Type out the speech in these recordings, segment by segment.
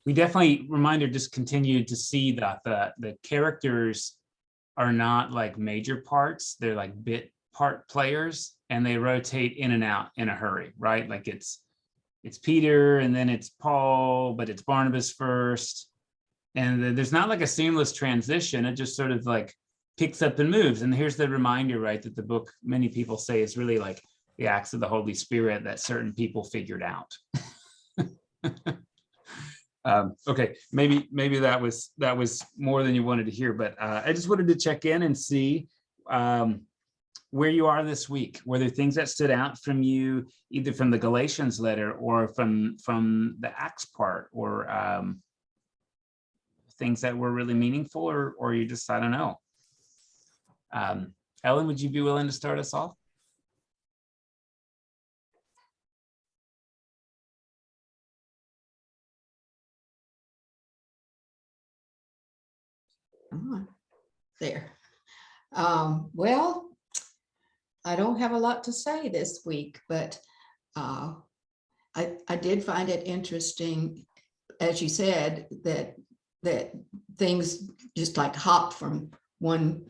we definitely, reminder, just continue to see that the characters are not like major parts, they're like bit part players, and they rotate in and out in a hurry, right? Like it's Peter and then it's Paul, but it's Barnabas first. And there's not like a seamless transition. It just sort of like picks up and moves. And here's the reminder, right, that the book, many people say, is really like the acts of the Holy Spirit that certain people figured out. Okay, maybe that was more than you wanted to hear, but I just wanted to check in and see where you are this week. Were there things that stood out from you, either from the Galatians letter or from the Acts part, or things that were really meaningful, or you just, I don't know. Ellen, would you be willing to start us off? There. Well, I don't have a lot to say this week, but I did find it interesting, as you said, that things just like hop from one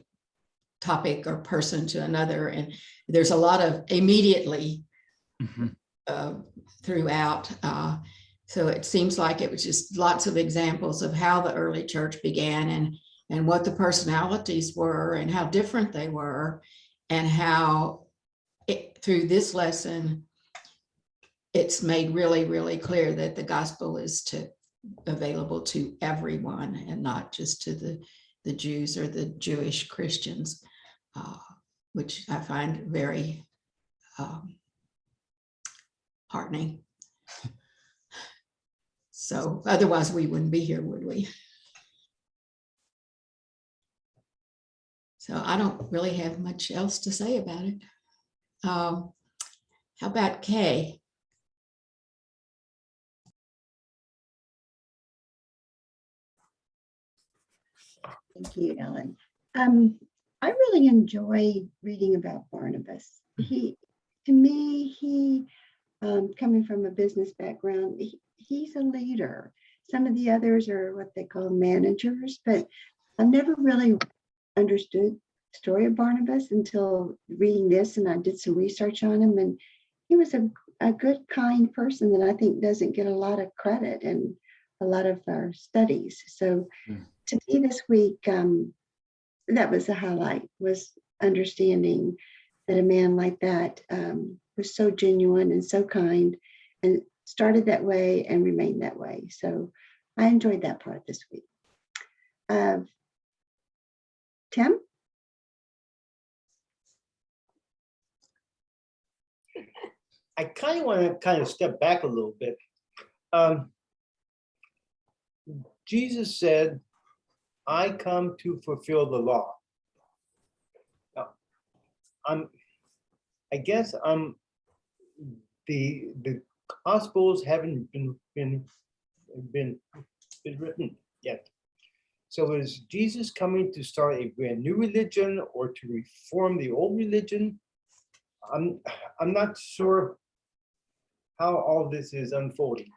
topic or person to another, and there's a lot of immediately throughout. So it seems like it was just lots of examples of how the early church began, and what the personalities were and how different they were, and how through this lesson, it's made really, really clear that the gospel is available to everyone and not just to the Jews or the Jewish Christians, which I find very heartening. So otherwise we wouldn't be here, would we? So I don't really have much else to say about it. How about Kay? Thank you, Ellen. I really enjoy reading about Barnabas. To me, coming from a business background, he's a leader. Some of the others are what they call managers, but I never really understood the story of Barnabas until reading this, and I did some research on him, and he was a good, kind person that I think doesn't get a lot of credit in a lot of our studies. So to me this week, that was the highlight, was understanding that a man like that was so genuine and so kind, and started that way and remained that way. So I enjoyed that part this week. Tim? I kind of want to step back a little bit. Jesus said, I come to fulfill the law. Now, I guess the Gospels haven't been written yet. So is Jesus coming to start a brand new religion or to reform the old religion? I'm not sure how all this is unfolding.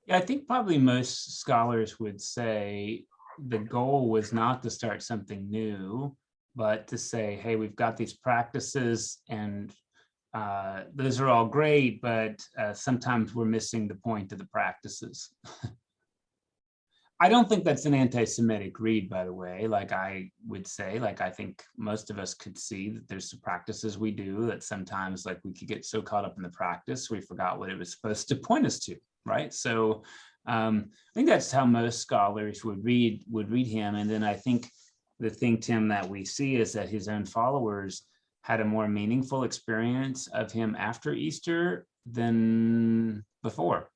Yeah, I think probably most scholars would say the goal was not to start something new, but to say, hey, we've got these practices and those are all great, but sometimes we're missing the point of the practices. I don't think that's an anti-Semitic read, by the way. Like I would say, like I think most of us could see that there's some practices we do that sometimes like we could get so caught up in the practice we forgot what it was supposed to point us to, right? So I think that's how most scholars would read him. And then I think the thing, Tim, that we see is that his own followers had a more meaningful experience of him after Easter than before.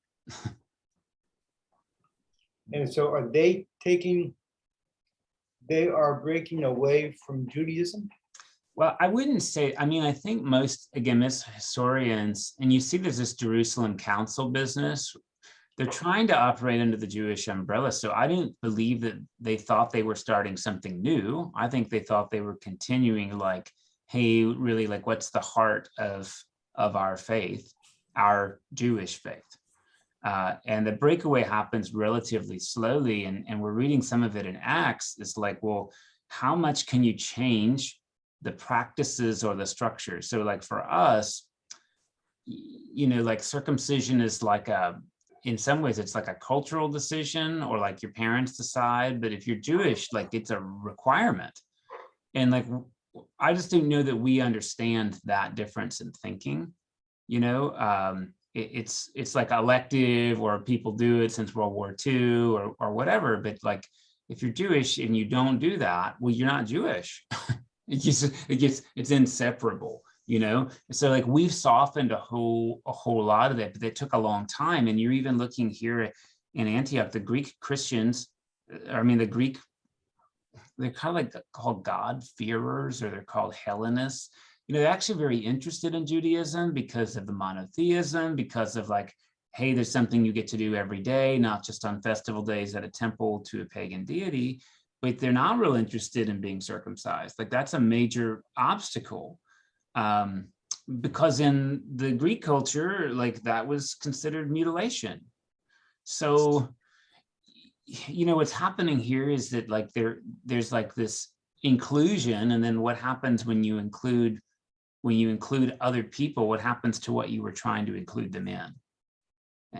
And so are they breaking away from Judaism? Well, I wouldn't say, I mean, I think most historians, and you see there's this Jerusalem council business, they're trying to operate under the Jewish umbrella. So I didn't believe that they thought they were starting something new. I think they thought they were continuing like, hey, really, like what's the heart of our faith, our Jewish faith? And the breakaway happens relatively slowly. And we're reading some of it in Acts. It's like, well, how much can you change the practices or the structure? So like for us, like circumcision is like in some ways it's like a cultural decision, or like your parents decide. But if you're Jewish, like it's a requirement. And like, I just don't know that we understand that difference in thinking, it's like elective, or people do it since World War II or whatever. But like, if you're Jewish and you don't do that, well, you're not Jewish. It's inseparable, So like we've softened a whole lot of that, but it took a long time. And you're even looking here in Antioch, the Greek Christians, the Greek, they're kind of like called God-fearers, or they're called Hellenists. They're actually very interested in Judaism because of the monotheism, because of like, hey, there's something you get to do every day, not just on festival days at a temple to a pagan deity. But they're not real interested in being circumcised. Like that's a major obstacle, because in the Greek culture, like that was considered mutilation. So, what's happening here is that like there's like this inclusion, and then what happens when you include other people? What happens to what you were trying to include them in?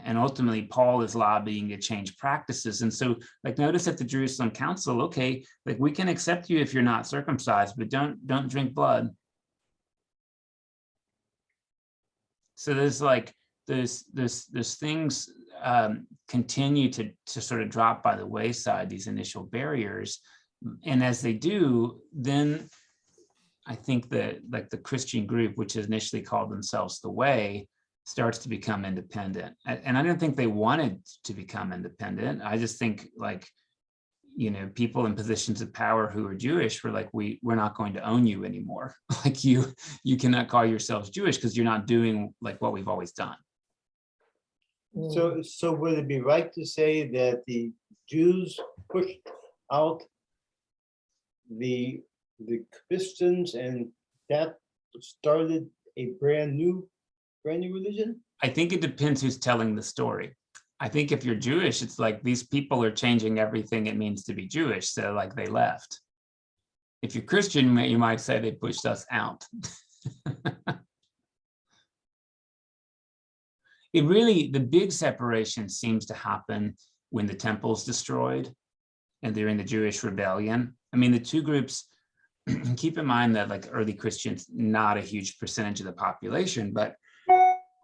And ultimately, Paul is lobbying to change practices. And so, like, notice at the Jerusalem Council, okay, like we can accept you if you're not circumcised, but don't drink blood. So there's like those things continue to sort of drop by the wayside, these initial barriers. And as they do, then I think that like the Christian group, which initially called themselves the Way, starts to become independent. And I don't think they wanted to become independent. I just think like, people in positions of power who are Jewish were like, we're not going to own you anymore. Like you cannot call yourselves Jewish because you're not doing like what we've always done. So would it be right to say that the Jews pushed out the Christians, and that started a brand new religion? I think it depends who's telling the story. I think if you're Jewish, it's like these people are changing everything it means to be Jewish. So like they left. If you're Christian, you might say they pushed us out. The big separation seems to happen when the temple's destroyed and they're in the Jewish rebellion. The two groups, keep in mind that like early Christians, not a huge percentage of the population, but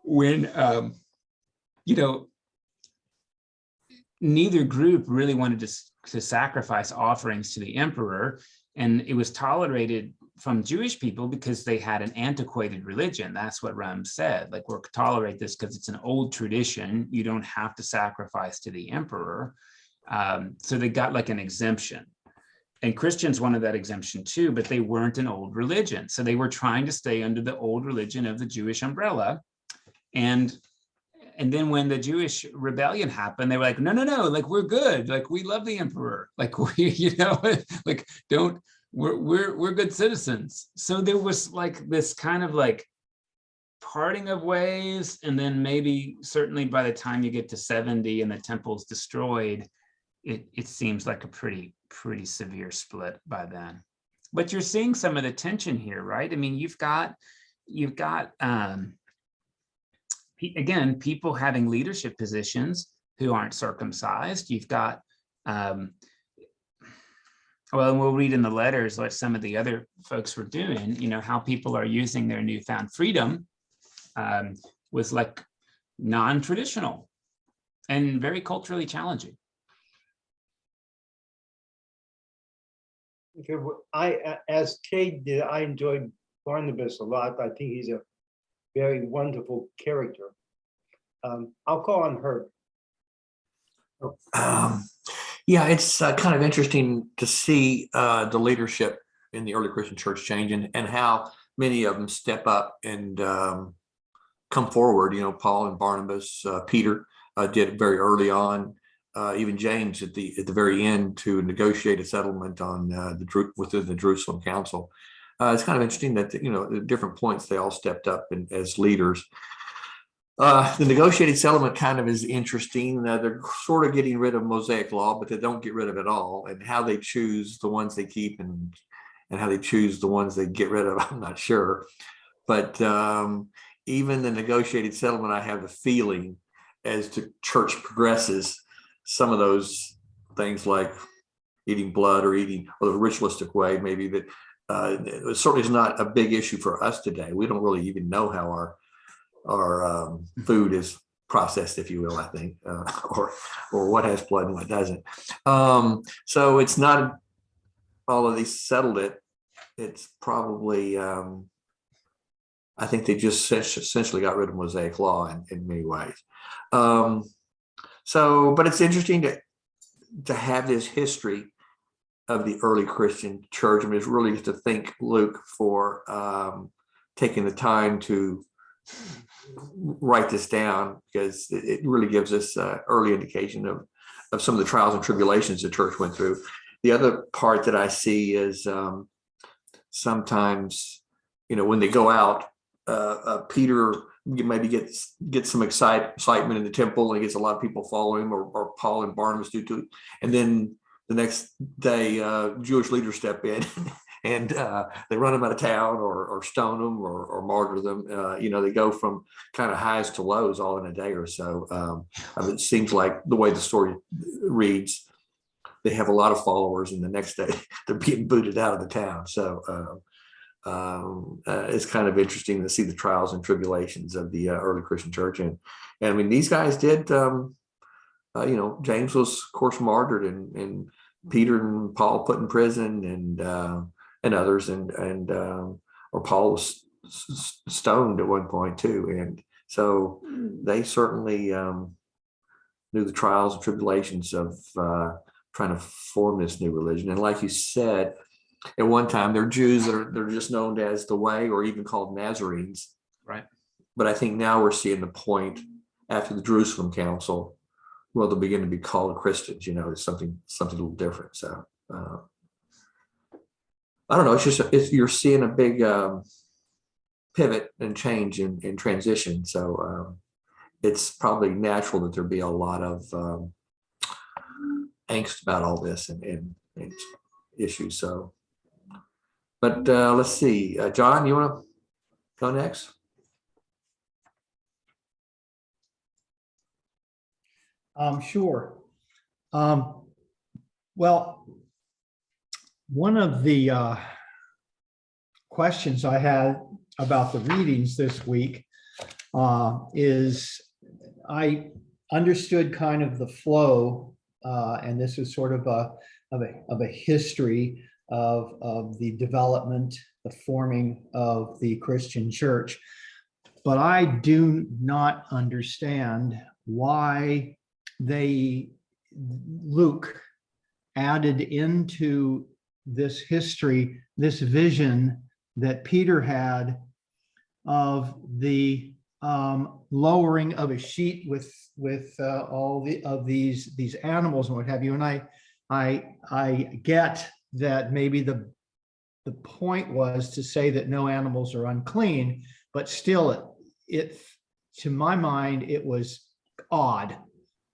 when, neither group really wanted to sacrifice offerings to the emperor, and it was tolerated from Jewish people because they had an antiquated religion. That's what Rome said. Like, we'll tolerate this because it's an old tradition. You don't have to sacrifice to the emperor. So they got like an exemption. And Christians wanted that exemption too, but they weren't an old religion. So they were trying to stay under the old religion of the Jewish umbrella. And then when the Jewish rebellion happened, they were like, no, like, we're good. Like, we love the emperor. Like, like, we're good citizens. So there was like this kind of like parting of ways. And then maybe certainly by the time you get to 70 and the temple's destroyed, it seems like a pretty severe split by then. But you're seeing some of the tension here, right? You've got again, people having leadership positions who aren't circumcised. You've got, and we'll read in the letters what some of the other folks were doing, how people are using their newfound freedom was like non-traditional and very culturally challenging. Okay, as Kate did, I enjoyed Barnabas a lot. I think he's a very wonderful character. I'll call on her. Yeah, it's kind of interesting to see the leadership in the early Christian church change, and how many of them step up and come forward. Paul and Barnabas, Peter did it very early on. Even James at the very end to negotiate a settlement on within the Jerusalem Council. It's kind of interesting that at different points they all stepped up as leaders. The negotiated settlement kind of is interesting. They're sort of getting rid of Mosaic law, but they don't get rid of it all. And how they choose the ones they keep and how they choose the ones they get rid of, I'm not sure. But even the negotiated settlement, I have the feeling as the church progresses, some of those things like eating blood or the ritualistic way, maybe that it certainly is not a big issue for us today. We don't really even know how our food is processed, if you will, I think, or what has blood and what doesn't. So it's not all of these settled it. It's probably, I think they just essentially got rid of Mosaic law in many ways. But it's interesting to have this history of the early Christian church. I mean, it's really to thank Luke for taking the time to write this down, because it really gives us early indication of some of the trials and tribulations the church went through. The other part that I see is sometimes, when they go out, Peter maybe gets some excitement in the temple, and he gets a lot of people following him, or Paul and Barnabas do too. And then the next day, Jewish leaders step in and they run them out of town, or stone them, or martyr them. They go from kind of highs to lows all in a day or so. It seems like the way the story reads, they have a lot of followers, and the next day they're being booted out of the town. So it's kind of interesting to see the trials and tribulations of the early Christian church. And I mean, these guys did, James was, of course, martyred, and Peter and Paul put in prison, and others, or Paul was stoned at one point too. And so they certainly knew the trials and tribulations of trying to form this new religion. And like you said, at one time, they're Jews they're just known as the Way, or even called Nazarenes. Right. But I think now we're seeing the point after the Jerusalem Council, well, they'll begin to be called Christians. It's something a little different. So I don't know. It's just you're seeing a big pivot and change and transition. So it's probably natural that there be a lot of angst about all this and issues. So, but let's see, John, you want to go next? Sure. Well, one of the questions I had about the readings this week is I understood kind of the flow, and this is sort of a history of the development, the forming of the Christian church, but I do not understand why Luke added into this history, this vision that Peter had of the lowering of a sheet with all these animals and what have you. And I get that maybe the point was to say that no animals are unclean, but still it to my mind, it was odd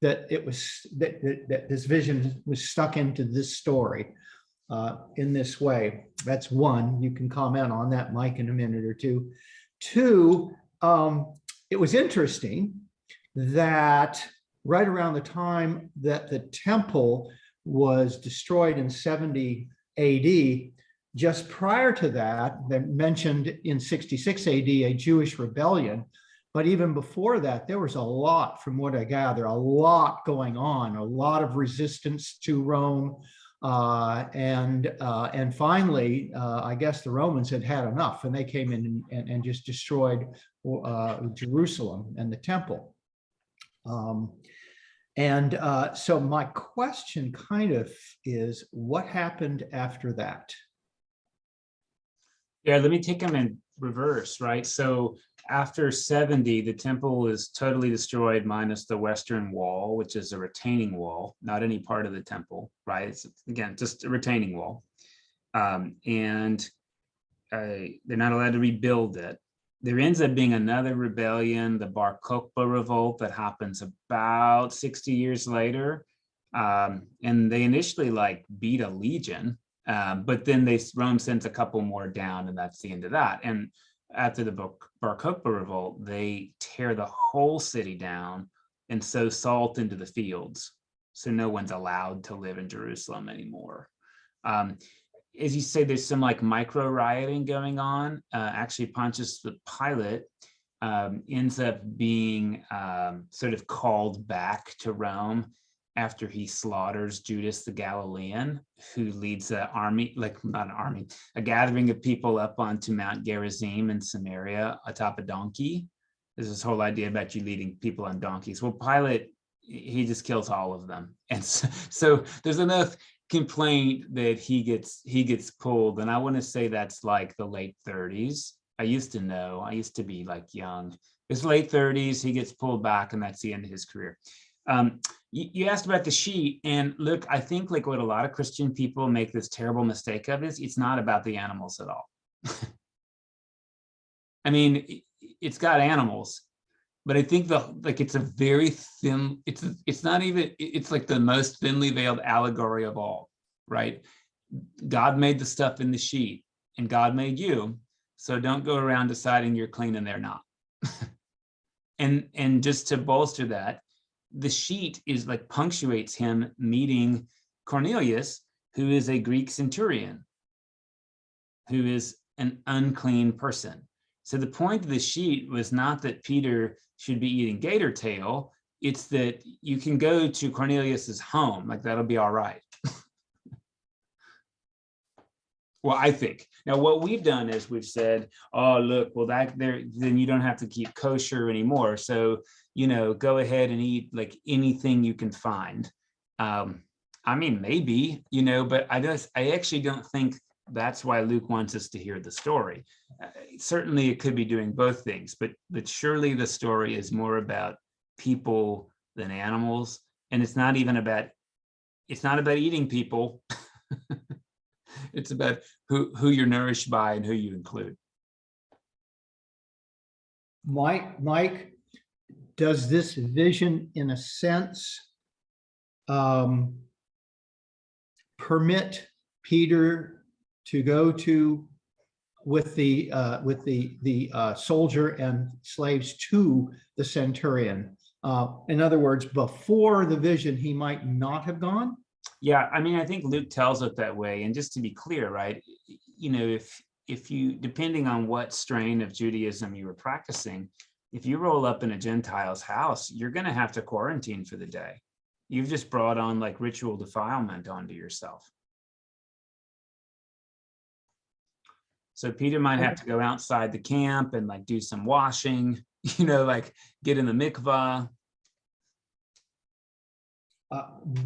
that it was that this vision was stuck into this story in this way. That's one. You can comment on that, Mike, in a minute or two. Two, it was interesting that right around the time that the temple was destroyed in 70 AD, just prior to that, they mentioned in 66 AD a Jewish rebellion. But even before that, there was a lot, from what I gather, a lot going on, a lot of resistance to Rome. And finally, I guess the Romans had had enough, and they came in and just destroyed Jerusalem and the temple. So my question kind of is, what happened after that? Yeah, let me take them in reverse, right? So after 70, the temple is totally destroyed, minus the western wall, which is a retaining wall, not any part of the temple, right? It's, again, just a retaining wall. They're not allowed to rebuild it. There ends up being another rebellion, the Bar Kokhba revolt, that happens about 60 years later. And they initially like beat a legion, but then Rome sends a couple more down, and that's the end of that. And after the Bar Kokhba revolt, they tear the whole city down and sow salt into the fields. So no one's allowed to live in Jerusalem anymore. As you say, there's some like micro rioting going on. Actually, Pontius Pilate ends up being sort of called back to Rome after he slaughters Judas the Galilean, who leads an army, like not an army, a gathering of people up onto Mount Gerizim in Samaria atop a donkey. There's this whole idea about you leading people on donkeys. Well, Pilate, he just kills all of them. And so there's enough complaint that he gets pulled. And I want to say that's like the late 30s. I used to be like young. It's late 30s, he gets pulled back, and that's the end of his career. You asked about the sheet, and look, I think like what a lot of Christian people make this terrible mistake of is it's not about the animals at all. I mean, it's got animals, but I think it's a very thin, it's not even, it's like the most thinly veiled allegory of all, right? God made the stuff in the sheet, and God made you, so don't go around deciding you're clean and they're not. And just to bolster that, the sheet is like punctuates him meeting Cornelius, who is a Greek centurion, who is an unclean person. So the point of the sheet was not that Peter should be eating gator tail, it's that you can go to Cornelius's home, like that'll be all right. Well, I think. Now, what we've done is we've said, oh, look, well, then you don't have to keep kosher anymore. So, go ahead and eat like anything you can find. I mean, maybe, but I actually don't think that's why Luke wants us to hear the story. Certainly it could be doing both things, but surely the story is more about people than animals. And it's not about eating people. It's about who you're nourished by and who you include. Mike, does this vision, in a sense, permit Peter to go to with the soldier and slaves to the centurion? In other words, before the vision, he might not have gone. Yeah, I mean, I think Luke tells it that way. And just to be clear, right, if you, depending on what strain of Judaism you were practicing, if you roll up in a Gentile's house, you're going to have to quarantine for the day. You've just brought on like ritual defilement onto yourself. So Peter might have to go outside the camp and like do some washing, like get in the mikvah.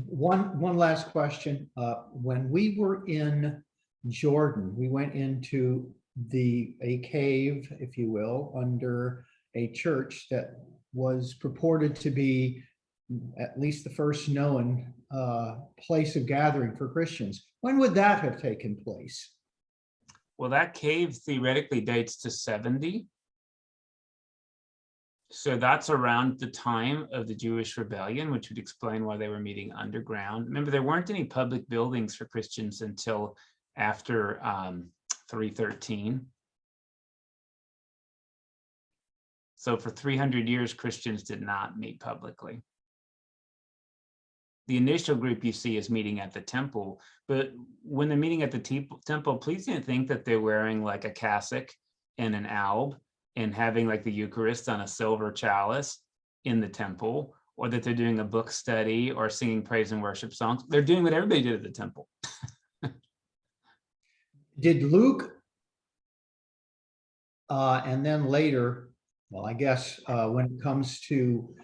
One last question. When we were in Jordan, we went into a cave, if you will, under a church that was purported to be at least the first known place of gathering for Christians. When would that have taken place? Well, that cave theoretically dates to 70. So that's around the time of the Jewish rebellion, which would explain why they were meeting underground. Remember, there weren't any public buildings for Christians until after 313. So for 300 years, Christians did not meet publicly. The initial group you see is meeting at the temple, but when they're meeting at the temple, please don't think that they're wearing like a cassock and an alb and having like the Eucharist on a silver chalice in the temple, or that they're doing a book study or singing praise and worship songs. They're doing what everybody did at the temple. Did Luke, and then later, well, I guess when it comes to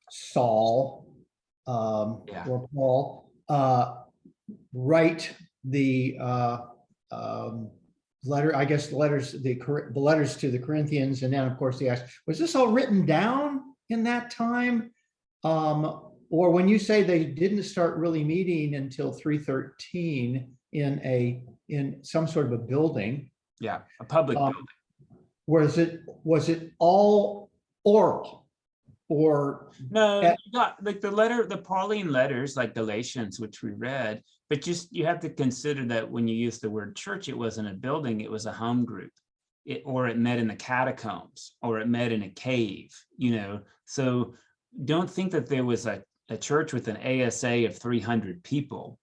Saul or Paul, write the letter, I guess the letters to the Corinthians, and then of course the Acts. Was this all written down in that time? Or when you say they didn't start really meeting until 313 in some sort of a building, Yeah, a public Um, building. Was it all oral? Or No, at- you got like the Pauline letters, like Galatians, which we read, but just you have to consider that when you use the word church, it wasn't a building, it was a home group. Or it met in the catacombs, or it met in a cave, So don't think that there was a church with an ASA of 300 people.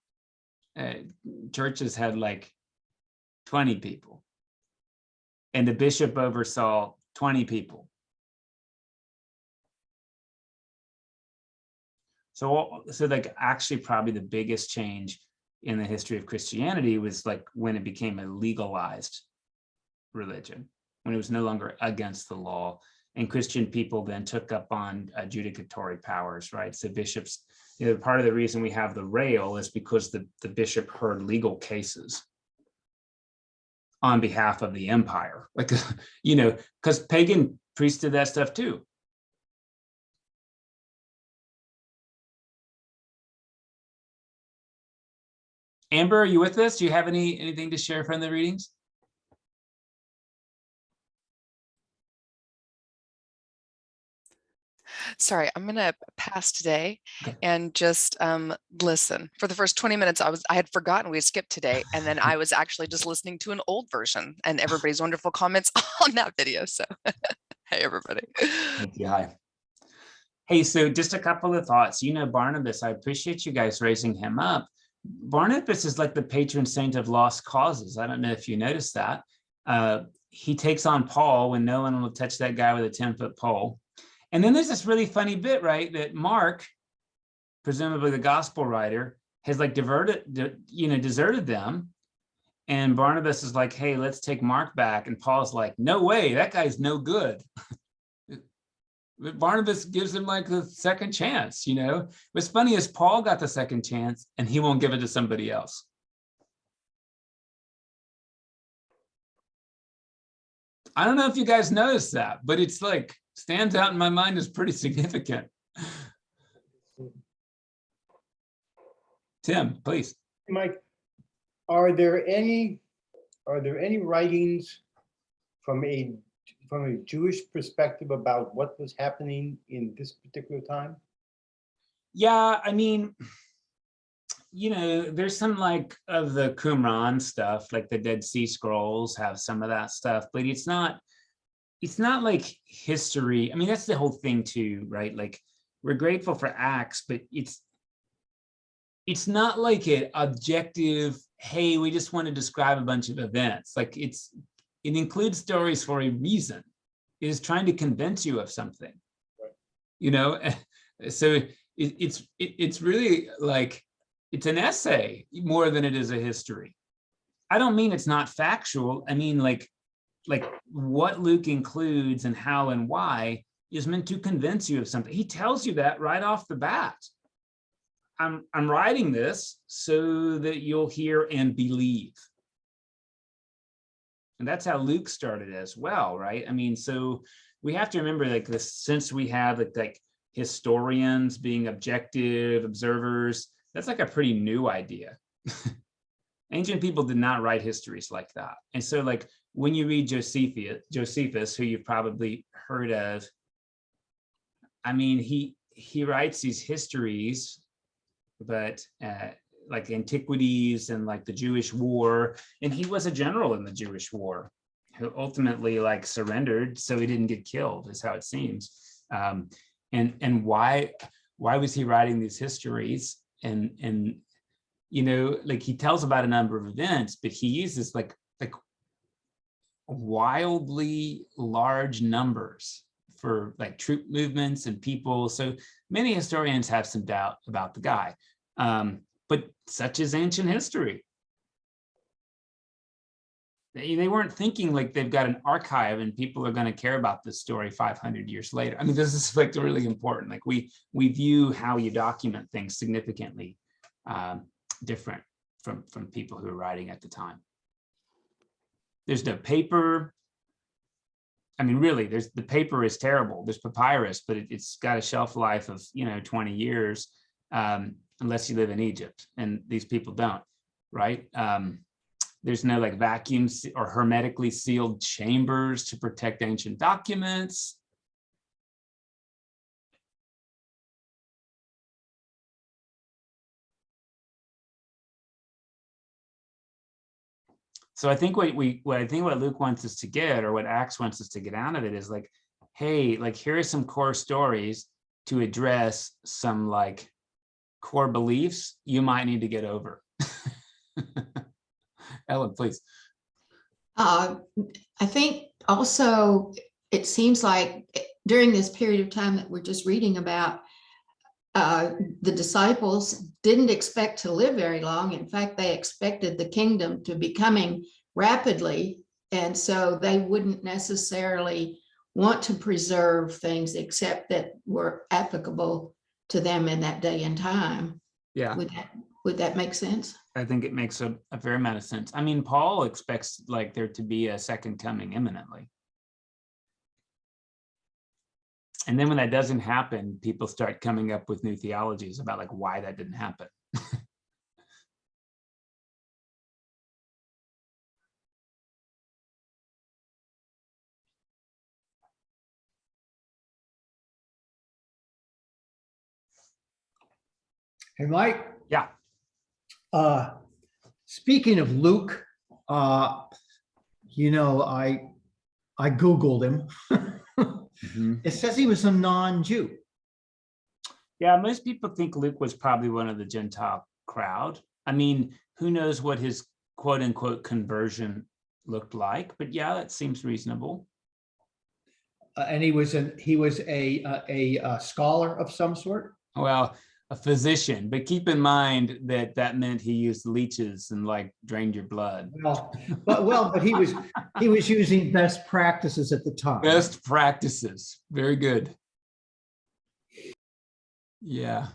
Churches had like 20 people. And the bishop oversaw 20 people. So like actually probably the biggest change in the history of Christianity was like when it became a legalized religion, when it was no longer against the law, and Christian people then took up on adjudicatory powers, right? So bishops, part of the reason we have the rail is because the bishop heard legal cases on behalf of the empire, like, because pagan priests did that stuff too. Amber, are you with us? Do you have anything to share from the readings? Sorry, I'm gonna pass today Okay. and just listen. For the first 20 minutes, I had forgotten we had skipped today, and then I was actually just listening to an old version and everybody's wonderful comments on that video. So, hey everybody. Thank you. Hi. Hey, so just a couple of thoughts. Barnabas, I appreciate you guys raising him up. Barnabas is like the patron saint of lost causes. I don't know if you noticed that. He takes on Paul when no one will touch that guy with a 10-foot pole. And then there's this really funny bit, right? That Mark, presumably the gospel writer, has like deserted them. And Barnabas is like, hey, let's take Mark back. And Paul's like, no way, that guy's no good. Barnabas gives him like the second chance, What's funny is Paul got the second chance and he won't give it to somebody else. I don't know if you guys noticed that, but it's like stands out in my mind as pretty significant. Tim, please. Mike, are there any writings from a Jewish perspective about what was happening in this particular time? Yeah, I mean, there's some like of the Qumran stuff, like the Dead Sea Scrolls have some of that stuff, but it's not like history. I mean, that's the whole thing too, right? Like we're grateful for Acts, but it's not like an objective, hey, we just want to describe a bunch of events. Like it includes stories for a reason. It is trying to convince you of something, right. So it's really like, it's an essay more than it is a history. I don't mean it's not factual. I mean, like what Luke includes and how and why is meant to convince you of something. He tells you that right off the bat. I'm writing this so that you'll hear and believe. And that's how Luke started as well, right? I mean, so we have to remember like this, since we have like historians being objective observers, that's like a pretty new idea. Ancient people did not write histories like that. And so like when you read Josephus, who you've probably heard of, I mean, he writes these histories, but like antiquities and like the Jewish war, and he was a general in the Jewish war who ultimately like surrendered so he didn't get killed, is how it seems. And why was he writing these histories? And like he tells about a number of events, but he uses like wildly large numbers for like troop movements and people. So many historians have some doubt about the guy, but such is ancient history. They weren't thinking like they've got an archive and people are going to care about this story 500 years later. I mean, this is like really important. Like we view how you document things significantly different from people who were writing at the time. There's no paper. I mean, really, the paper is terrible. There's papyrus, but it's got a shelf life of 20 years, unless you live in Egypt, and these people don't, right? There's no like vacuum or hermetically sealed chambers to protect ancient documents. So I think what Luke wants us to get, or what Acts wants us to get out of it, is like, hey, like here are some core stories to address some like core beliefs you might need to get over. Ellen, please. I think also it seems like during this period of time that we're just reading about, the disciples didn't expect to live very long. In fact, they expected the kingdom to be coming rapidly. And so they wouldn't necessarily want to preserve things except that were applicable to them in that day and time. Yeah. Would that make sense? I think it makes a fair amount of sense. I mean, Paul expects like there to be a second coming imminently. And then when that doesn't happen, people start coming up with new theologies about like why that didn't happen. Hey, Mike. Yeah. Speaking of Luke, you know, I Googled him. It says he was a non-Jew. Yeah, most people think Luke was probably one of the Gentile crowd. I mean, who knows what his quote unquote conversion looked like, but yeah, that seems reasonable. And he was a scholar of some sort. Well, a physician, but keep in mind that that meant he used leeches and like drained your blood. But he was using best practices at the time. Best practices. Very good. Yeah.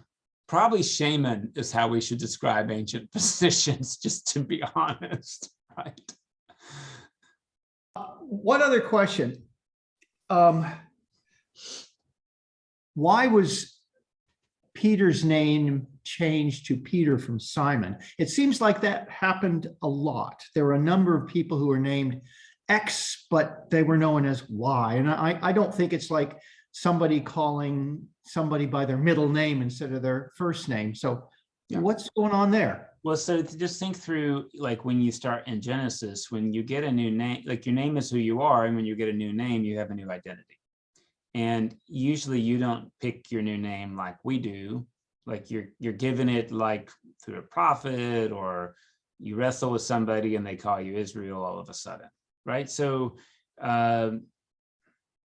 Probably shaman is how we should describe ancient physicians, just to be honest, right? One other question. Why was Peter's name changed to Peter from Simon? It seems like that happened a lot. There were a number of people who were named X, but they were known as Y. And I don't think it's like somebody calling somebody by their middle name instead of their first name. So yeah. What's going on there? Well, so to just think through, like when you start in Genesis, when you get a new name, like your name is who you are, and when you get a new name, you have a new identity. And usually you don't pick your new name like we do, like you're given it like through a prophet, or you wrestle with somebody and they call you Israel all of a sudden, right? So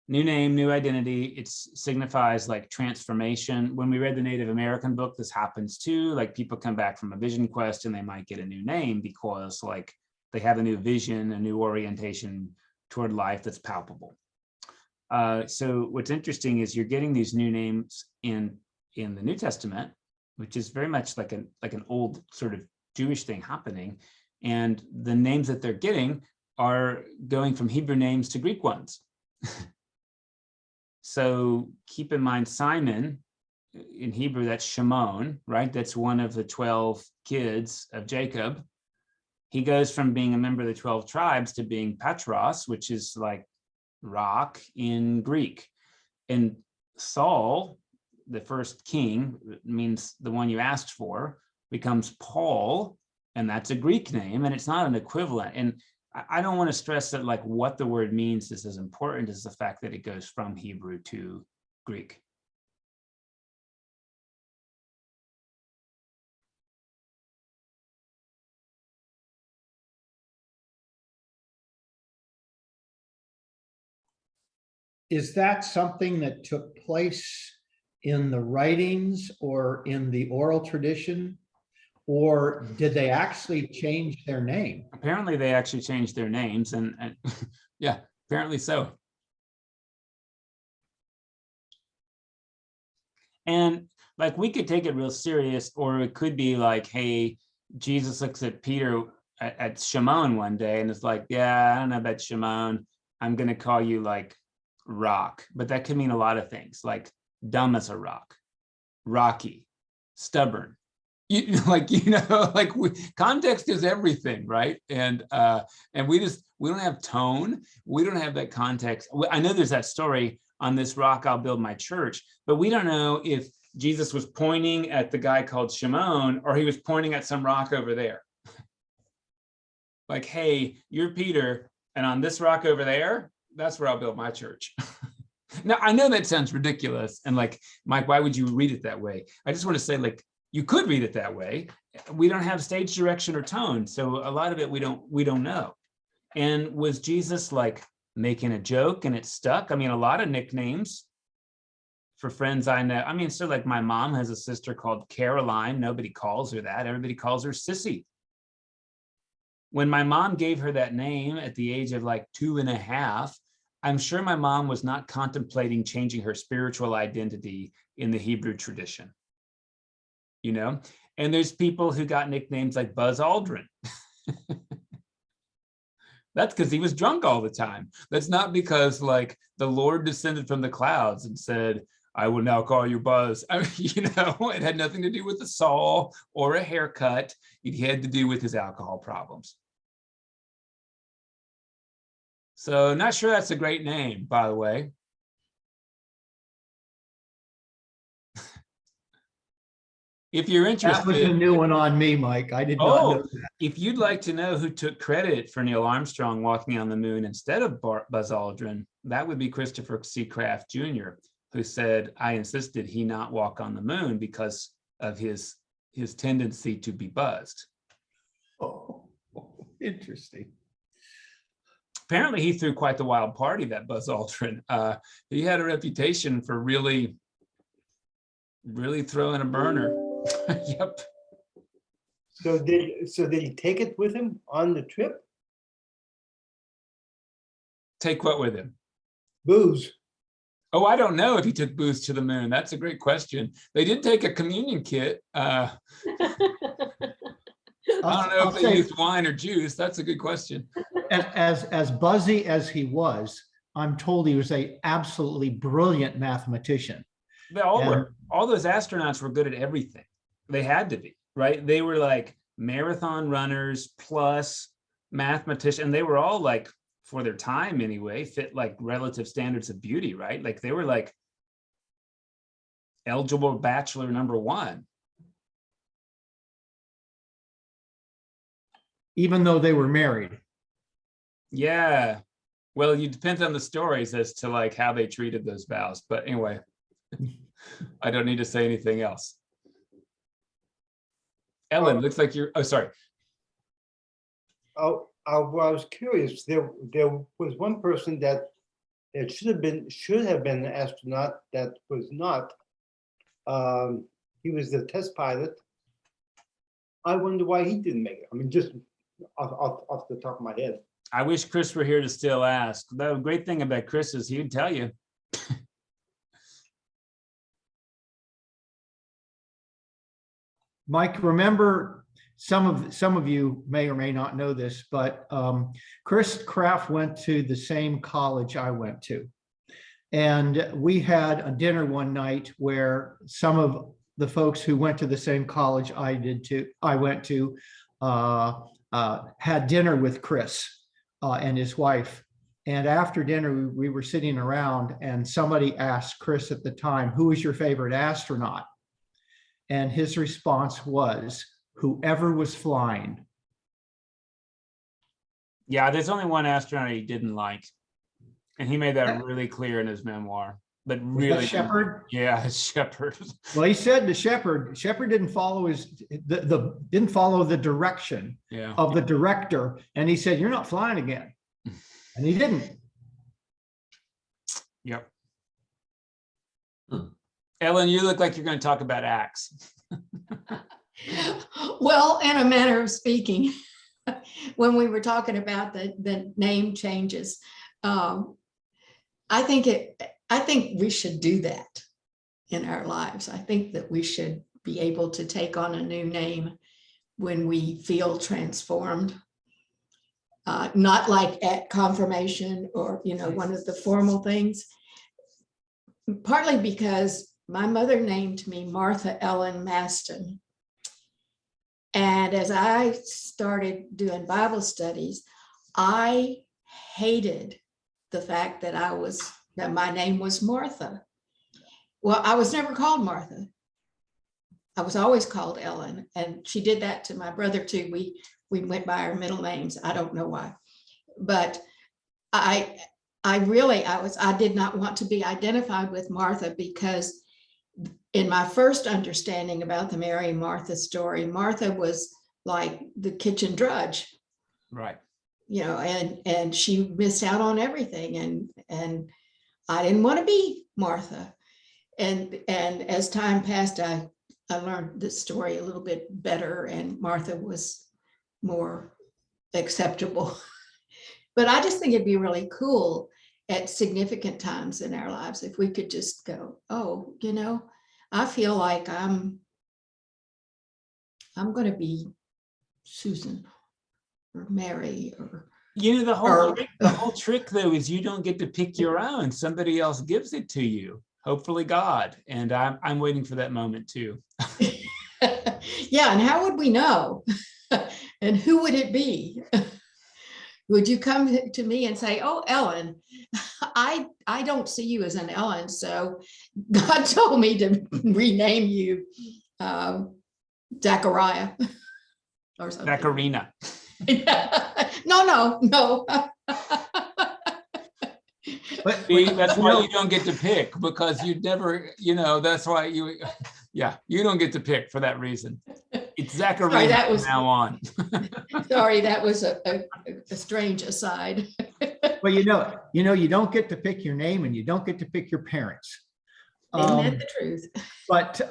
new name, new identity, it signifies like transformation. When we read the Native American book, this happens too. Like people come back from a vision quest and they might get a new name because like they have a new vision, a new orientation toward life that's palpable. So what's interesting is you're getting these new names in the New Testament, which is very much like an old sort of Jewish thing happening. And the names that they're getting are going from Hebrew names to Greek ones. So keep in mind, Simon, in Hebrew, that's Shimon, right? That's one of the 12 kids of Jacob. He goes from being a member of the 12 tribes to being Patros, which is like rock in Greek. And Saul, the first king, means the one you asked for, becomes Paul, and that's a Greek name, and it's not an equivalent. And I don't want to stress that like what the word means is as important as the fact that it goes from Hebrew to Greek. Is that something that took place in the writings or in the oral tradition? Or did they actually change their name? Apparently they actually changed their names, and yeah, apparently so. And like we could take it real serious, or it could be like, hey, Jesus looks at Peter at Shimon one day and is like, yeah, I don't know about Shimon. I'm going to call you like rock. But that could mean a lot of things, like dumb as a rock, rocky, stubborn, Context is everything, right? And we don't have tone. We don't have that context. I know there's that story, on this rock I'll build my church, but we don't know if Jesus was pointing at the guy called Shimon, or he was pointing at some rock over there. Like, hey, you're Peter, and on this rock over there, that's where I'll build my church. Now, I know that sounds ridiculous. And like, Mike, why would you read it that way? I just want to say, like, you could read it that way. We don't have stage direction or tone. So a lot of it, we don't know. And was Jesus like making a joke and it stuck? I mean, a lot of nicknames for friends I know. I mean, so like my mom has a sister called Caroline. Nobody calls her that. Everybody calls her Sissy. When my mom gave her that name at the age of like 2.5, I'm sure my mom was not contemplating changing her spiritual identity in the Hebrew tradition. You know, and there's people who got nicknames like Buzz Aldrin. That's because he was drunk all the time. That's not because like the Lord descended from the clouds and said, I will now call you Buzz. I mean, you know, it had nothing to do with a Saul or a haircut. It had to do with his alcohol problems. So not sure that's a great name, by the way. If you're interested. That was a new one on me, Mike. I did not know that. If you'd like to know who took credit for Neil Armstrong walking on the moon instead of Buzz Aldrin, that would be Christopher C. Kraft Jr., who said, I insisted he not walk on the moon because of his tendency to be buzzed. Oh, interesting. Apparently he threw quite the wild party, that Buzz Aldrin. He had a reputation for really throwing a burner. Yep. So did he take it with him on the trip? Take what with him? Booze. Oh, I don't know if he took booze to the moon. That's a great question. They did take a communion kit. I don't know if they used wine or juice. That's a good question. As buzzy as he was, I'm told he was a absolutely brilliant mathematician. They all were. All those astronauts were good at everything. They had to be, right? They were like marathon runners plus mathematicians. And they were all like, for their time anyway, fit like relative standards of beauty, right? Like they were like eligible bachelor #1. Even though they were married. Yeah. Well, it depends on the stories as to like how they treated those vows. But anyway, I don't need to say anything else. Ellen, looks like you're, oh, sorry. Oh, I was curious. There was one person that it should have been an astronaut that was not. He was the test pilot. I wonder why he didn't make it. I mean, just off the top of my head. I wish Chris were here to still ask. The great thing about Chris is he'd tell you. Mike, remember, some of you may or may not know this, but Chris Kraft went to the same college I went to. And we had a dinner one night where some of the folks who went to the same college I went to had dinner with Chris and his wife. And after dinner, we were sitting around and somebody asked Chris at the time, who was your favorite astronaut? And his response was, whoever was flying. Yeah, there's only one astronaut he didn't like. And he made that really clear in his memoir. But really, Shepard? Yeah, Shepard. Well, he said to Shepard didn't follow didn't follow the direction of the director. And he said, you're not flying again. And he didn't. Yep. Ellen, you look like you're going to talk about Acts. Well, in a manner of speaking, when we were talking about the name changes, I think we should do that in our lives. I think that we should be able to take on a new name when we feel transformed. Not like at confirmation or, one of the formal things. Partly because my mother named me Martha Ellen Maston. And as I started doing Bible studies, I hated the fact that that my name was Martha. Well, I was never called Martha. I was always called Ellen, and she did that to my brother too. We went by our middle names. I don't know why, but I did not want to be identified with Martha, because in my first understanding about the Mary and Martha story, Martha was like the kitchen drudge, Right. you know, and she missed out on everything, and I didn't want to be Martha. And as time passed, I learned this story a little bit better, and Martha was more acceptable. But I just think it'd be really cool at significant times in our lives if we could just go, oh, you know, I feel like I'm going to be Susan or Mary or. You know, the whole trick though is you don't get to pick your own. Somebody else gives it to you. Hopefully God. And I'm waiting for that moment too. Yeah, and how would we know? And who would it be? Would you come to me and say, oh, Ellen, I don't see you as an Ellen, so God told me to rename you Zachariah or something. Zacharina. No. See, that's why you don't get to pick, because you never, you know, that's why you don't get to pick for that reason. It's Zacharina from now on. Sorry, that was a strange aside. Well, you don't get to pick your name, and you don't get to pick your parents. Isn't that the truth? But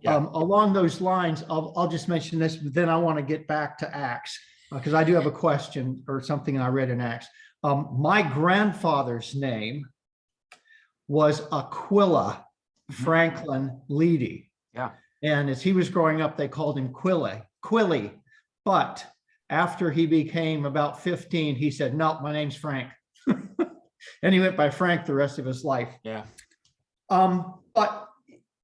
Yeah. along those lines, I'll just mention this, but then I want to get back to Acts, because I do have a question or something I read in Acts. My grandfather's name was Aquila Franklin Leedy. Yeah. And as he was growing up, they called him Quilly. But after he became about 15, he said, no, my name's Frank. And he went by Frank the rest of his life. Yeah. But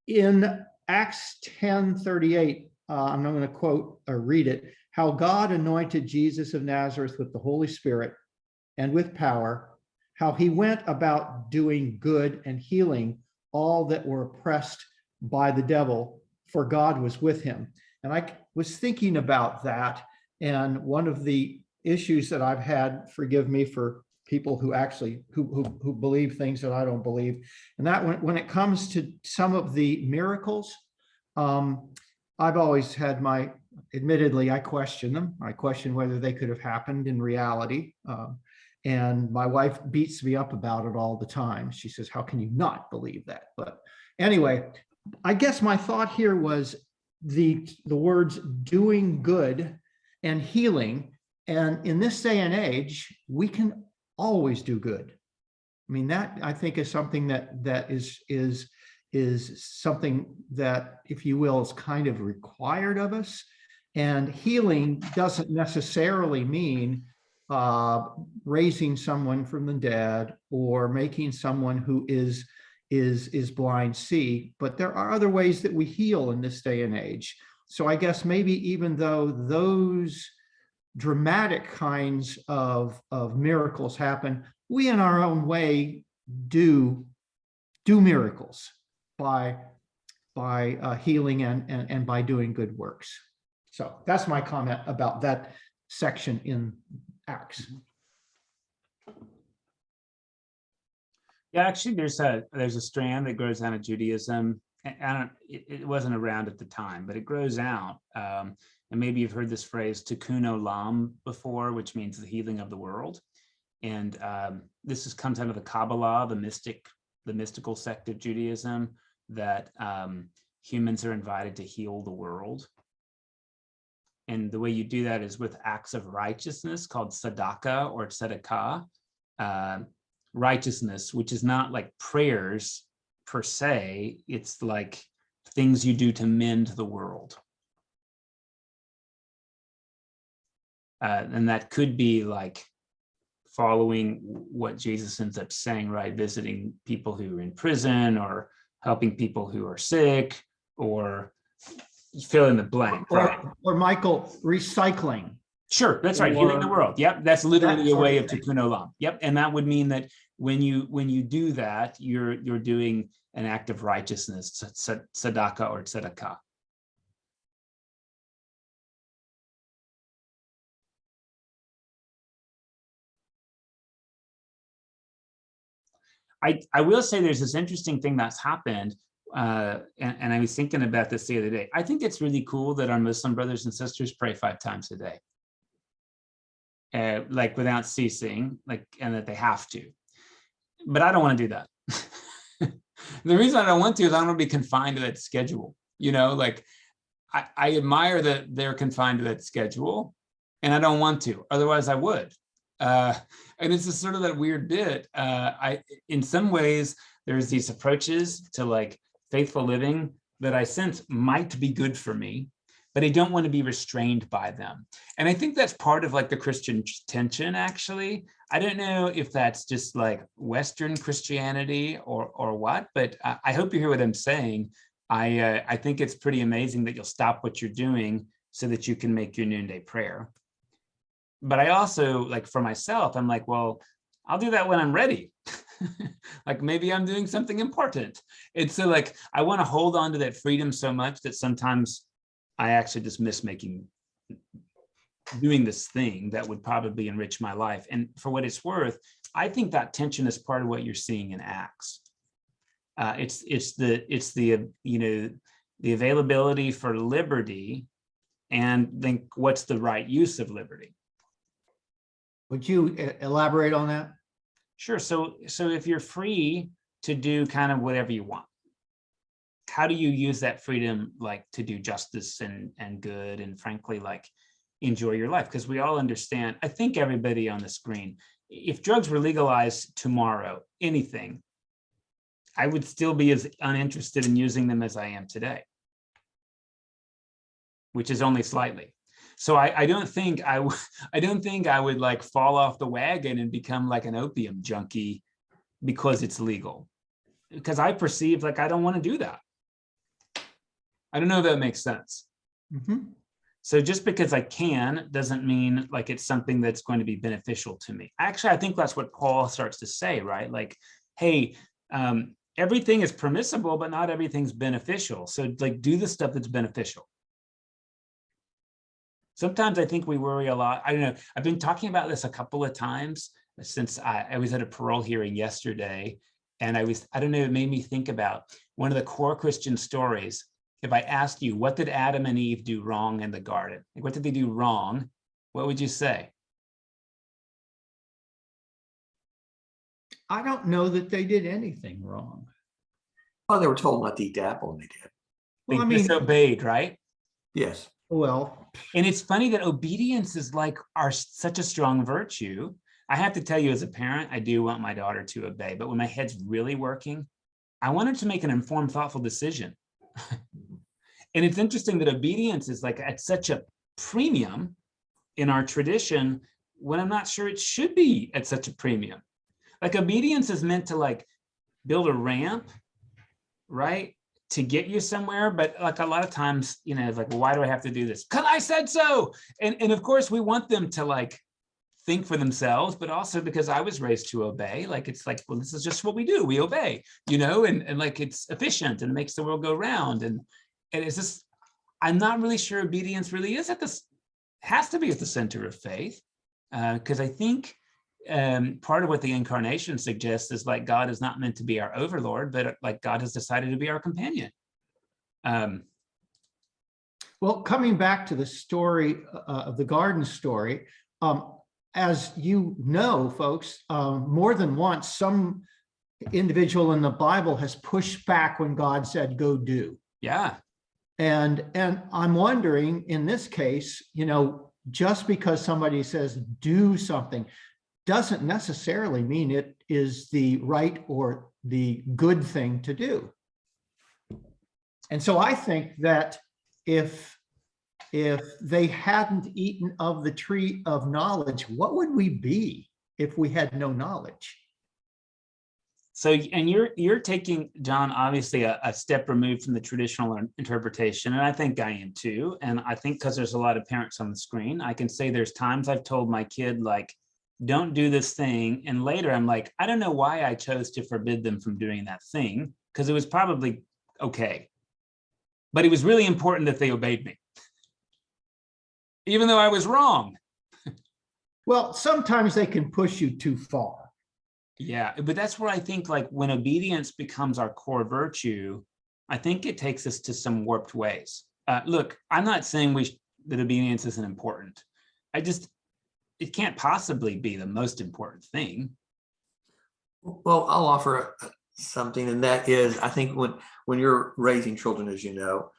in Acts 10:38, I'm not going to quote or read it, how God anointed Jesus of Nazareth with the Holy Spirit and with power, how he went about doing good and healing all that were oppressed by the devil, for God was with him. And I was thinking about that. And one of the issues that I've had, forgive me for people who actually who believe things that I don't believe, and that when it comes to some of the miracles, I've always had admittedly, I question them. I question whether they could have happened in reality. And my wife beats me up about it all the time. She says, how can you not believe that? But anyway, I guess my thought here was the words doing good and healing. And in this day and age, we can always do good. I mean, that I think is something that is something that, if you will, is kind of required of us. And healing doesn't necessarily mean raising someone from the dead or making someone who is blind see, but there are other ways that we heal in this day and age. So I guess maybe even though those dramatic kinds of miracles happen, we in our own way do miracles by healing and by doing good works. So that's my comment about that section in Acts. Yeah, actually, there's a strand that grows out of Judaism. It wasn't around at the time, but it grows out. And maybe you've heard this phrase "tikkun olam" before, which means the healing of the world. And this comes out of the Kabbalah, the mystical sect of Judaism, that humans are invited to heal the world. And the way you do that is with acts of righteousness called tzedakah or tzedakah. Righteousness, which is not like prayers per se, it's like things you do to mend the world. And that could be like following what Jesus ends up saying, right? Visiting people who are in prison, or helping people who are sick, or fill in the blank, right? Or Michael, recycling. Sure, that's right. Healing the Or world. Yep, that's literally a sort way of of thing. tikkun olam. Yep, and that would mean that when you do that, you're doing an act of righteousness, tzedakah or tzedakah. I will say there's this interesting thing that's happened, and I was thinking about this the other day. I think it's really cool that our Muslim brothers and sisters pray 5 times a day, like without ceasing, like, and that they have to. But I don't want to do that. The reason I don't want to is I don't want to be confined to that schedule. Like I admire that they're confined to that schedule, and I don't want to. Otherwise, I would. And it's just sort of that weird bit. In some ways, there's these approaches to like faithful living that I sense might be good for me, but I don't want to be restrained by them. And I think that's part of like the Christian tension, actually. I don't know if that's just like Western Christianity or what, but I hope you hear what I'm saying. I think it's pretty amazing that you'll stop what you're doing so that you can make your noonday prayer. But I also, like for myself, I'm like, well, I'll do that when I'm ready. Like maybe I'm doing something important. And so like, I want to hold on to that freedom so much that sometimes I actually just miss doing this thing that would probably enrich my life. And for what it's worth, I think that tension is part of what you're seeing in Acts. It's the availability for liberty, and then what's the right use of liberty. Would you elaborate on that? Sure. So if you're free to do kind of whatever you want, how do you use that freedom like to do justice and good and frankly like enjoy your life? Because we all understand, I think everybody on the screen, if drugs were legalized tomorrow, anything, I would still be as uninterested in using them as I am today, which is only slightly. So I don't think I would like fall off the wagon and become like an opium junkie because it's legal, because I perceive like I don't want to do that. I don't know if that makes sense. Mm-hmm. So just because I can doesn't mean like it's something that's going to be beneficial to me. Actually, I think that's what Paul starts to say, right? Like, hey, everything is permissible, but not everything's beneficial. So like do the stuff that's beneficial. Sometimes I think we worry a lot. I don't know. I've been talking about this a couple of times since I was at a parole hearing yesterday. And I don't know, it made me think about one of the core Christian stories. If I asked you, what did Adam and Eve do wrong in the garden? Like, what did they do wrong? What would you say? I don't know that they did anything wrong. Oh, they were told not to eat the apple, and they did. They Well, I mean, disobeyed, right? Yes. well, And it's funny that obedience is like such a strong virtue. I have to tell you, as a parent, I do want my daughter to obey, but when my head's really working, I want her to make an informed, thoughtful decision. And it's interesting that obedience is like at such a premium in our tradition when I'm not sure it should be at such a premium. Like obedience is meant to like build a ramp, right? To get you somewhere, but like a lot of times, it's like, well, why do I have to do this? Because I said so. And of course we want them to like think for themselves, but also because I was raised to obey. Like, it's like, well, this is just what we do. We obey, and like, it's efficient and it makes the world go round. And it's just, I'm not really sure obedience really is has to be at the center of faith. Because I think part of what the incarnation suggests is like God is not meant to be our overlord, but like God has decided to be our companion. well, coming back to the story of the garden story, as you know, folks, more than once, some individual in the Bible has pushed back when God said, go do. Yeah. And I'm wondering, in this case, just because somebody says do something doesn't necessarily mean it is the right or the good thing to do. And so I think that if they hadn't eaten of the tree of knowledge, what would we be if we had no knowledge? So, and you're taking, John, obviously a step removed from the traditional interpretation, and I think I am too. And I think because there's a lot of parents on the screen, I can say there's times I've told my kid, like, don't do this thing. And later I'm like, I don't know why I chose to forbid them from doing that thing, because it was probably okay. But it was really important that they obeyed me, even though I was wrong. Well, sometimes they can push you too far. Yeah, but that's where I think, like, when obedience becomes our core virtue, I think it takes us to some warped ways. Look, I'm not saying that obedience isn't important. It can't possibly be the most important thing. Well, I'll offer something, and that is, I think when you're raising children, as you know,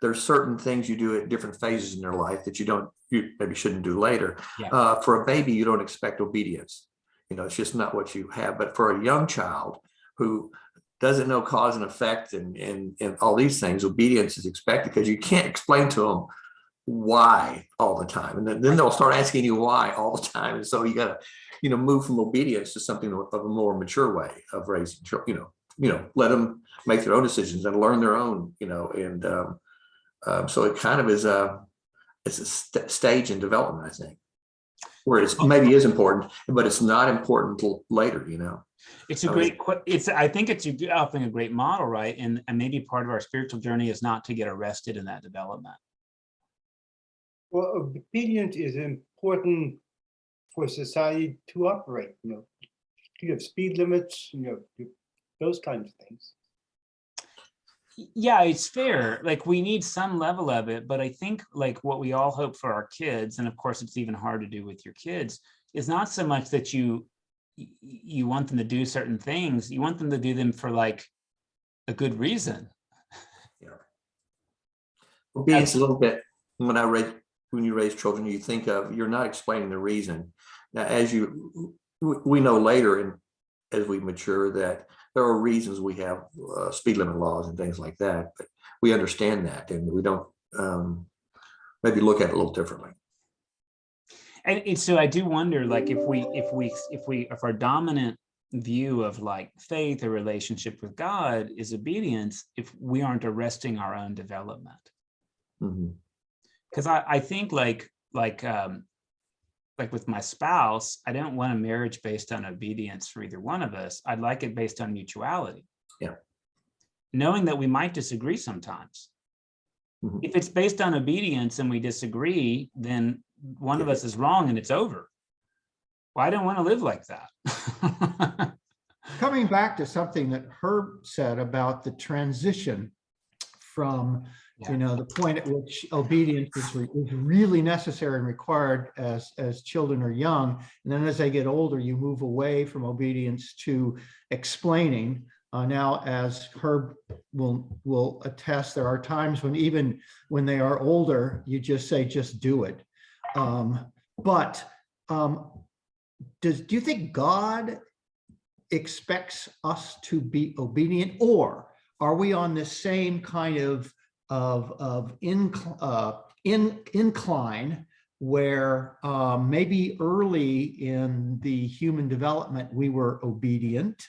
there's certain things you do at different phases in their life that you maybe shouldn't do later. Yeah. For a baby, you don't expect obedience. It's just not what you have. But for a young child who doesn't know cause and effect and all these things, obedience is expected, because you can't explain to them why all the time. And then they'll start asking you why all the time. And so you got to, move from obedience to something of a more mature way of raising children, let them make their own decisions and learn their own, and so it kind of is it's a stage in development, I think, where it's maybe is important, but it's not important till later, It's a great, I think it's often a great model, right? And maybe part of our spiritual journey is not to get arrested in that development. Well, obedience is important for society to operate. You have speed limits, those kinds of things. Yeah, it's fair. Like, we need some level of it, but I think, like, what we all hope for our kids, and of course it's even hard to do with your kids, is not so much that you want them to do certain things. You want them to do them for, like, a good reason. Yeah. Obedience a little bit, when you raise children, you think of, you're not explaining the reason. Now, we know later, and as we mature, that there are reasons we have speed limit laws and things like that, but we understand that, and we don't maybe look at it a little differently. And so I do wonder, like, if our dominant view of, like, faith or relationship with God is obedience, if we aren't arresting our own development. Because I think, like with my spouse, I don't want a marriage based on obedience for either one of us. I'd like it based on mutuality. Yeah. Knowing that we might disagree sometimes. If it's based on obedience and we disagree, then one of us is wrong and it's over. Well, I don't want to live like that. Coming back to something that Herb said about the transition from the point at which obedience is really necessary and required as children are young. And then as they get older, you move away from obedience to explaining. Now, as Herb will attest, there are times when even when they are older, you just say, just do it. But do you think God expects us to be obedient, or are we on this same kind of incline where maybe early in the human development we were obedient,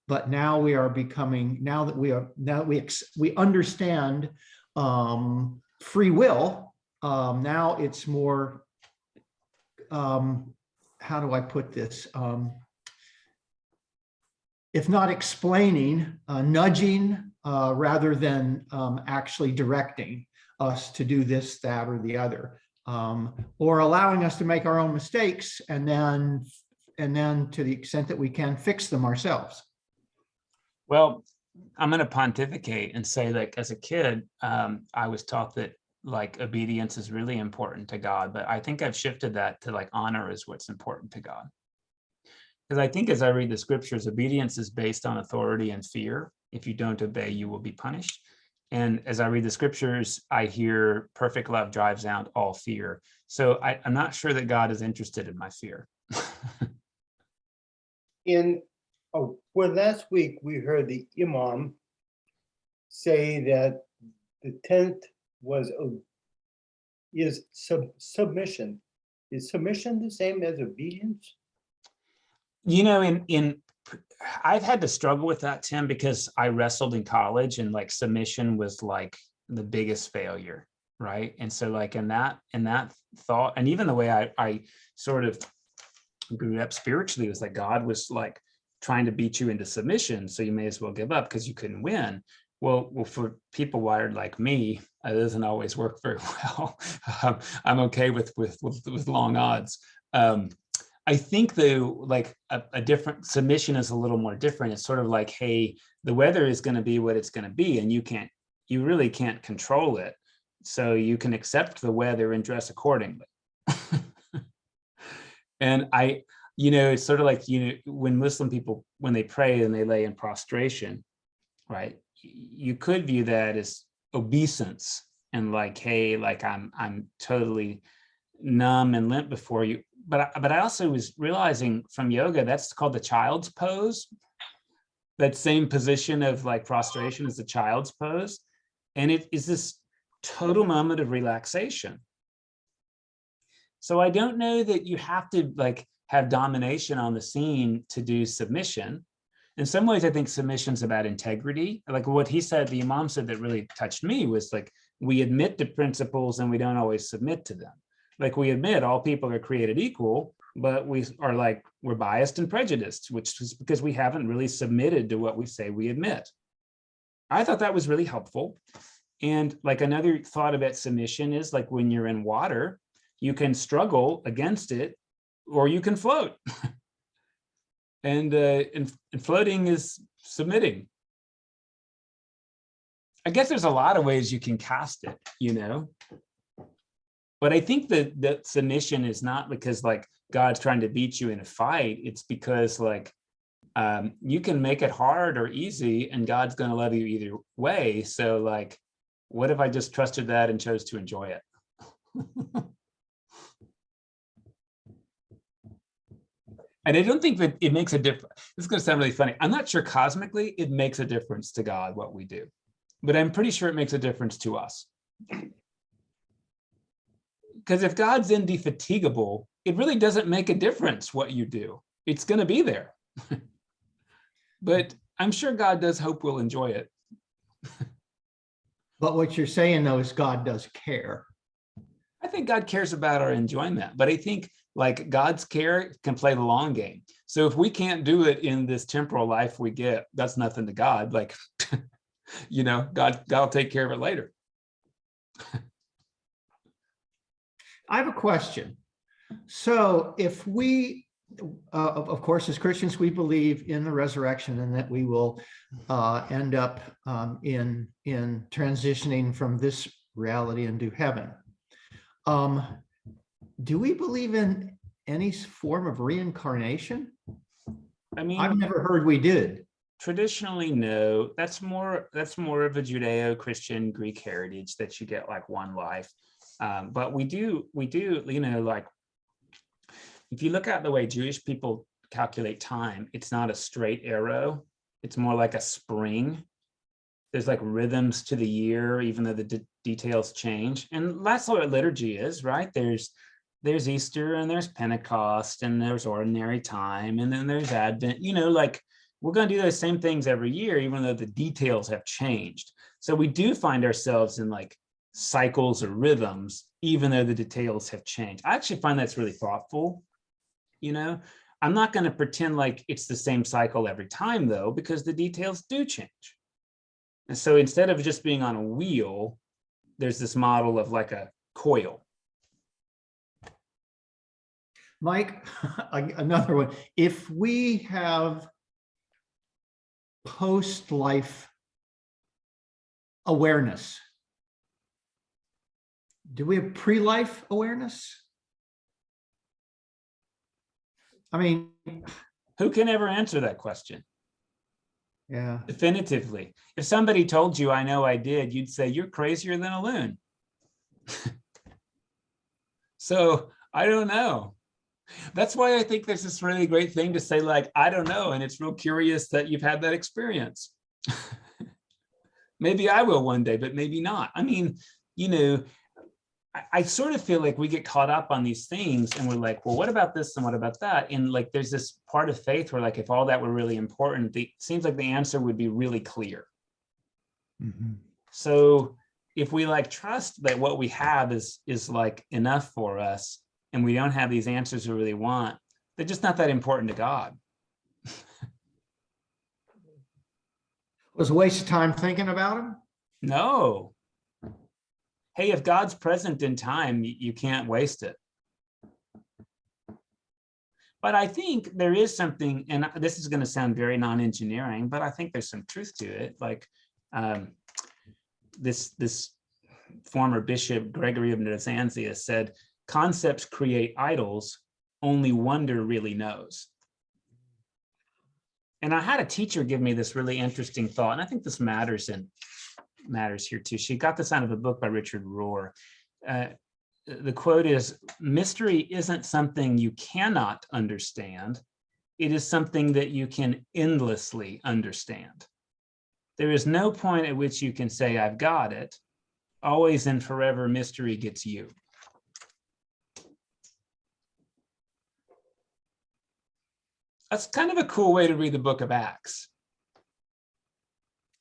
but now we are becoming, now that we understand free will, now it's more, how do I put this? If not explaining, nudging, rather than actually directing us to do this, that, or the other, or allowing us to make our own mistakes and then to the extent that we can fix them ourselves. Well, I'm going to pontificate and say, like, as a kid, I was taught that, like, obedience is really important to God, but I think I've shifted that to, like, honor is what's important to God. Because I think as I read the scriptures, obedience is based on authority and fear. If you don't obey, you will be punished. And as I read the scriptures, I hear perfect love drives out all fear. So I'm not sure that God is interested in my fear. Well, last week we heard the imam say that the 10th is submission. Is submission the same as obedience? In I've had to struggle with that, Tim, because I wrestled in college and like submission was like the biggest failure, right? And so like in that thought, and even the way I sort of grew up spiritually was like God was like trying to beat you into submission, so you may as well give up because you couldn't win. Well, for people wired like me, it doesn't always work very well. I'm okay with long odds. I think though, like a different submission is a little more different. It's sort of like, hey, the weather is going to be what it's going to be, and you really can't control it. So you can accept the weather and dress accordingly. And it's sort of like, when Muslim people, when they pray and they lay in prostration, right? You could view that as obeisance and like, hey, like I'm totally numb and limp before you. But I also was realizing from yoga, that's called the child's pose. That same position of like prostration is the child's pose. And it is this total moment of relaxation. So I don't know that you have to like have domination on the scene to do submission. In some ways, I think submission is about integrity. Like what he said, the Imam said that really touched me was like, we admit to principles and we don't always submit to them. Like we admit all people are created equal, but we're biased and prejudiced, which is because we haven't really submitted to what we say we admit. I thought that was really helpful. And like another thought about submission is like when you're in water, you can struggle against it or you can float. And floating is submitting. I guess there's a lot of ways you can cast it, But I think that submission is not because like God's trying to beat you in a fight. It's because like you can make it hard or easy and God's going to love you either way. So like, what if I just trusted that and chose to enjoy it? And I don't think that it makes a difference. This is going to sound really funny. I'm not sure cosmically it makes a difference to God what we do, but I'm pretty sure it makes a difference to us. Because if God's indefatigable, it really doesn't make a difference what you do. It's going to be there. But I'm sure God does hope we'll enjoy it. But what you're saying though is God does care. I think God cares about our enjoyment, but I think like God's care can play the long game. So if we can't do it in this temporal life we get, that's nothing to God. Like, God will take care of it later. I have a question. So if we, of course, as Christians, we believe in the resurrection and that we will end up in transitioning from this reality into heaven. Do we believe in any form of reincarnation? I mean, I've never heard we did. Traditionally, no. That's more of a Judeo-Christian Greek heritage that you get like one life. But we do, like if you look at the way Jewish people calculate time, it's not a straight arrow. It's more like a spring. There's like rhythms to the year, even though the details change. And that's what liturgy is, right? There's Easter and there's Pentecost and there's ordinary time. And then there's Advent, like we're going to do those same things every year, even though the details have changed. So we do find ourselves in like cycles or rhythms, even though the details have changed. I actually find that's really thoughtful. I'm not going to pretend like it's the same cycle every time though, because the details do change. And so instead of just being on a wheel, there's this model of like a coil. Mike, another one. If we have post-life awareness, do we have pre-life awareness? I mean, who can ever answer that question? Yeah. Definitively. If somebody told you, I know I did, you'd say, you're crazier than a loon. So I don't know. That's why I think there's this really great thing to say, like, I don't know. And it's real curious that you've had that experience. Maybe I will one day, but maybe not. I mean, I sort of feel like we get caught up on these things and we're like, well, what about this and what about that? And like, there's this part of faith where like, if all that were really important, it seems like the answer would be really clear. Mhm. So if we like trust that what we have is like enough for us, and we don't have these answers we really want, they're just not that important to God. It was a waste of time thinking about him. No. Hey, if God's present in time, you can't waste it. But I think there is something, and this is going to sound very non-engineering, but I think there's some truth to it. Like this former Bishop Gregory of Nazianzus said, concepts create idols, only wonder really knows. And I had a teacher give me this really interesting thought, and I think this matters here too. She got this out of a book by Richard Rohr. The quote is, mystery isn't something you cannot understand. It is something that you can endlessly understand. There is no point at which you can say, I've got it. Always and forever, mystery gets you. That's kind of a cool way to read the book of Acts.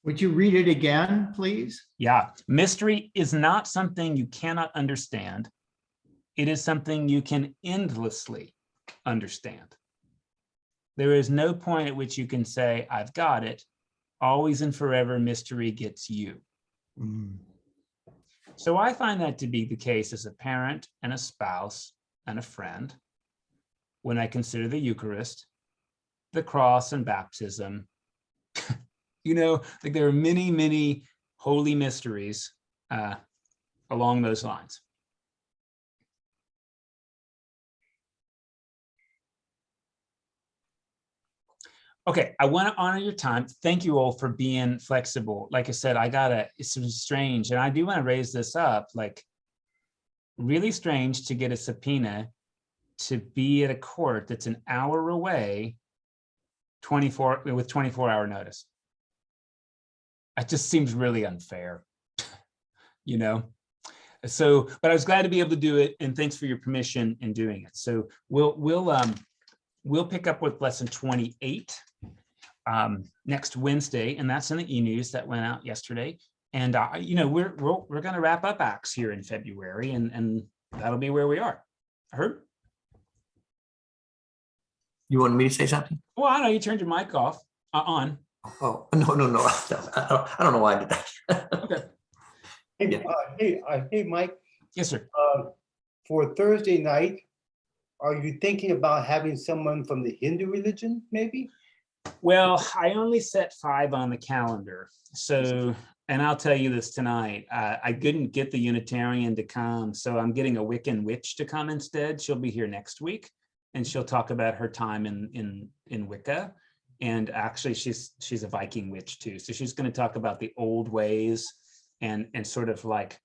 Would you read it again, please? Yeah, mystery is not something you cannot understand. It is something you can endlessly understand. There is no point at which you can say, I've got it. Always and forever, mystery gets you. Mm. So I find that to be the case as a parent and a spouse and a friend when I consider the Eucharist, the cross and baptism. You know, like there are many, many holy mysteries along those lines. Okay, I want to honor your time. Thank you all for being flexible. Like I said, it's strange, and I do want to raise this up, like really strange to get a subpoena to be at a court that's an hour away, 24-hour notice. It just seems really unfair, you know? So, but I was glad to be able to do it, and thanks for your permission in doing it. So we'll pick up with lesson 28 next Wednesday, and that's in the e-news that went out yesterday. And you know, we're going to wrap up Acts here in February, and that'll be where we are. Heard? You wanted me to say something? Well, I know you turned your mic off on. Oh, no. I don't know why I did that. Okay. Hey, Mike, Yes, sir. for Thursday night, are you thinking about having someone from the Hindu religion, maybe? Well, I only set 5 on the calendar. So, and I'll tell you this tonight, I couldn't get the Unitarian to come, so I'm getting a Wiccan witch to come instead. She'll be here next week, and she'll talk about her time in Wicca. And actually, she's a Viking witch too. So she's going to talk about the old ways and sort of like,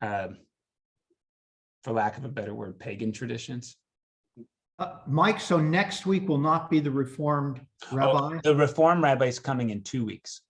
for lack of a better word, pagan traditions. Mike, so next week will not be the Reformed rabbi? Oh, the Reform rabbi is coming in 2 weeks.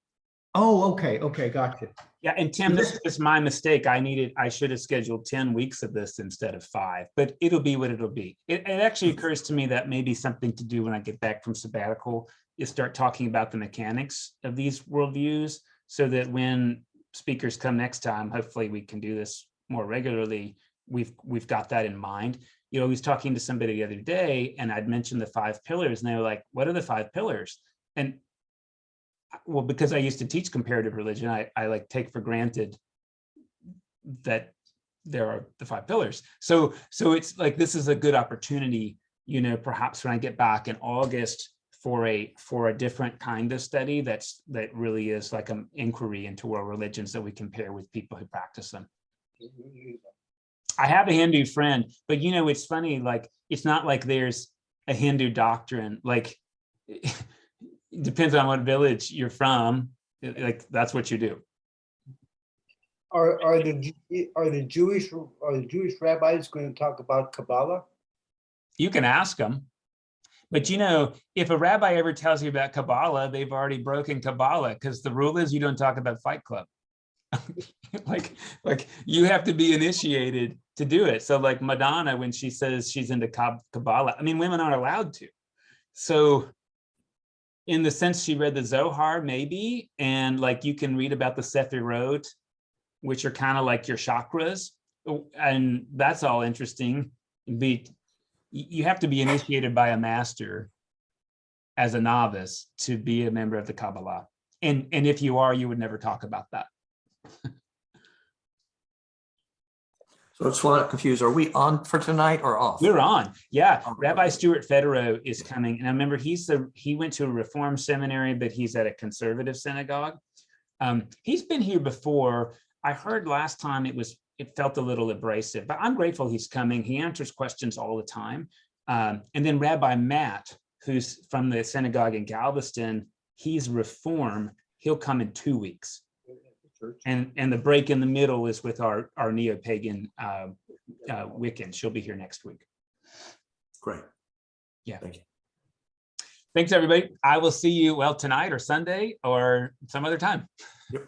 Oh, okay, gotcha. Yeah, and Tim, this is my mistake. I should have scheduled 10 weeks of this instead of 5, but it'll be what it'll be. It actually occurs to me that maybe something to do when I get back from sabbatical is start talking about the mechanics of these worldviews, so that when speakers come next time, hopefully we can do this more regularly. We've got that in mind. You know, I was talking to somebody the other day, and I'd mentioned the 5 pillars, and they were like, what are the 5 pillars? And well, because I used to teach comparative religion, I like take for granted that there are the 5 pillars. So it's like, this is a good opportunity, you know, perhaps when I get back in August for a different kind of study that really is like an inquiry into world religions that we compare with people who practice them. I have a Hindu friend, but you know, it's funny, like, it's not like there's a Hindu doctrine, like, it depends on what village you're from, like, that's what you do. Are the Jewish rabbis going to talk about Kabbalah? You can ask them, but you know, if a rabbi ever tells you about Kabbalah, they've already broken Kabbalah, because the rule is you don't talk about Fight Club. like you have to be initiated to do it. So like Madonna, when she says she's into Kabbalah, I mean, women aren't allowed to. So in the sense she read the Zohar, maybe, and like you can read about the Sephirot, which are kind of like your chakras, and that's all interesting. You have to be initiated by a master as a novice to be a member of the Kabbalah. And if you are, you would never talk about that. So it's not confused. Are we on for tonight or off? We're on. Yeah. Oh, Rabbi okay. Stuart Federow is coming. And I remember he went to a Reform seminary, but he's at a conservative synagogue. He's been here before. I heard last time it felt a little abrasive, but I'm grateful he's coming. He answers questions all the time. And then Rabbi Matt, who's from the synagogue in Galveston, he's Reform. He'll come in 2 weeks. And the break in the middle is with our neo-pagan Wiccan. She'll be here next week. Great. Yeah. Thank you. Thanks, everybody. I will see you, well, tonight or Sunday or some other time. Yep.